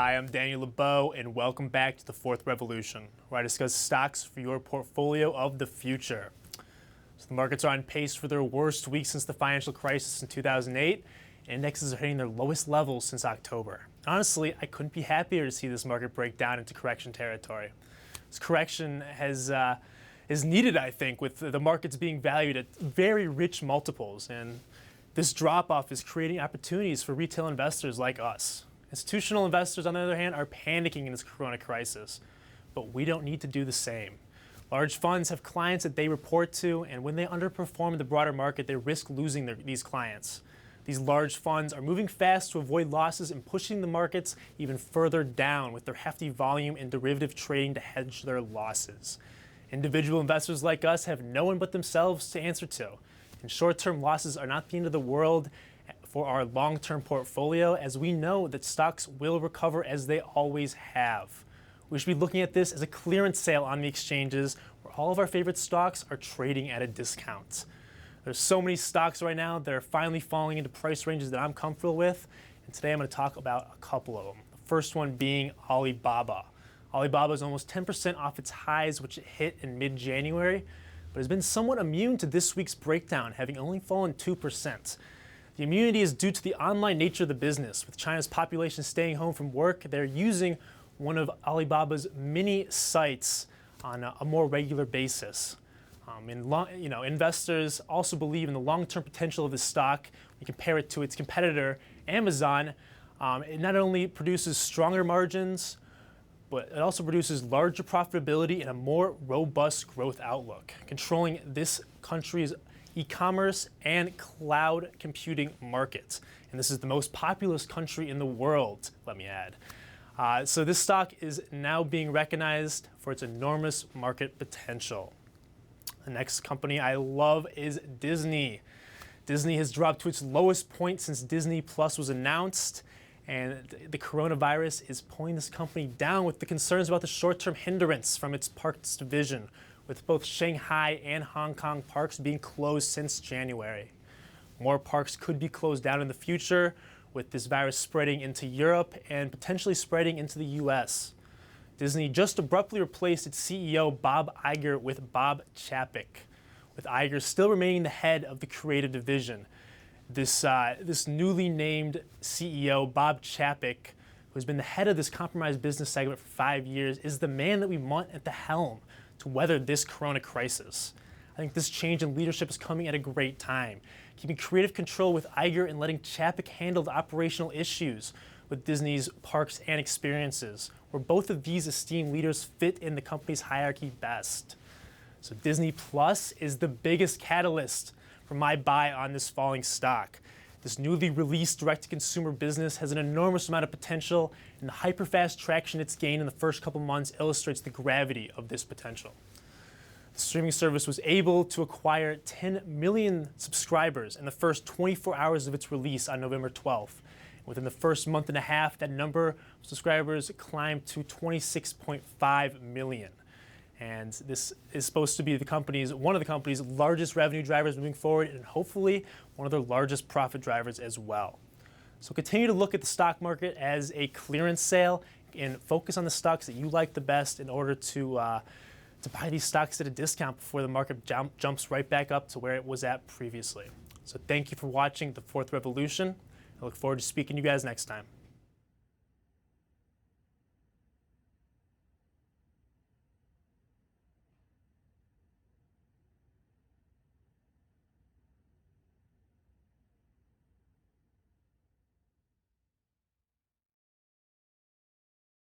Hi, I'm Daniel LeBeau, and welcome back to the Fourth Revolution, where I discuss stocks for your portfolio of the future. So the markets are on pace for their worst week since the financial crisis in 2008, and indexes are hitting their lowest levels since October. Honestly, I couldn't be happier to see this market break down into correction territory. This correction is needed, I think, with the markets being valued at very rich multiples, and this drop-off is creating opportunities for retail investors like us. Institutional investors, on the other hand, are panicking in this corona crisis, but we don't need to do the same. Large funds have clients that they report to, and when they underperform the broader market, they risk losing these clients. These large funds are moving fast to avoid losses and pushing the markets even further down with their hefty volume and derivative trading to hedge their losses. Individual investors like us have no one but themselves to answer to, and short-term losses are not the end of the world for our long-term portfolio, as we know that stocks will recover as they always have. We should be looking at this as a clearance sale on the exchanges where all of our favorite stocks are trading at a discount. There's so many stocks right now that are finally falling into price ranges that I'm comfortable with, and today I'm going to talk about a couple of them. The first one being Alibaba. Alibaba is almost 10% off its highs, which it hit in mid-January, but has been somewhat immune to this week's breakdown, having only fallen 2%. The immunity is due to the online nature of the business. With China's population staying home from work, they're using one of Alibaba's mini sites on a more regular basis. Investors also believe in the long-term potential of the stock. We compare it to its competitor, Amazon. It not only produces stronger margins, but it also produces larger profitability and a more robust growth outlook, controlling this country's e-commerce and cloud computing markets. And this is the most populous country in the world, let me add. So this stock is now being recognized for its enormous market potential. The next company I love is Disney. Disney has dropped to its lowest point since Disney Plus was announced, and the coronavirus is pulling this company down with the concerns about the short-term hindrance from its parks division, with both Shanghai and Hong Kong parks being closed since January. More parks could be closed down in the future, with this virus spreading into Europe and potentially spreading into the US. Disney just abruptly replaced its CEO Bob Iger with Bob Chapek, with Iger still remaining the head of the creative division. This newly named CEO, Bob Chapek, who's been the head of this compromised business segment for 5 years, is the man that we want at the helm to weather this corona crisis. I think this change in leadership is coming at a great time, keeping creative control with Iger and letting Chapek handle the operational issues with Disney's parks and experiences, where both of these esteemed leaders fit in the company's hierarchy best. So Disney Plus is the biggest catalyst for my buy on this falling stock. This newly released direct-to-consumer business has an enormous amount of potential, and the hyper-fast traction it's gained in the first couple months illustrates the gravity of this potential. The streaming service was able to acquire 10 million subscribers in the first 24 hours of its release on November 12th. Within the first month and a half, that number of subscribers climbed to 26.5 million. And this is supposed to be one of the company's largest revenue drivers moving forward, and hopefully one of their largest profit drivers as well. So continue to look at the stock market as a clearance sale and focus on the stocks that you like the best in order to buy these stocks at a discount before the market jumps right back up to where it was at previously. So thank you for watching The Fourth Revolution. I look forward to speaking to you guys next time.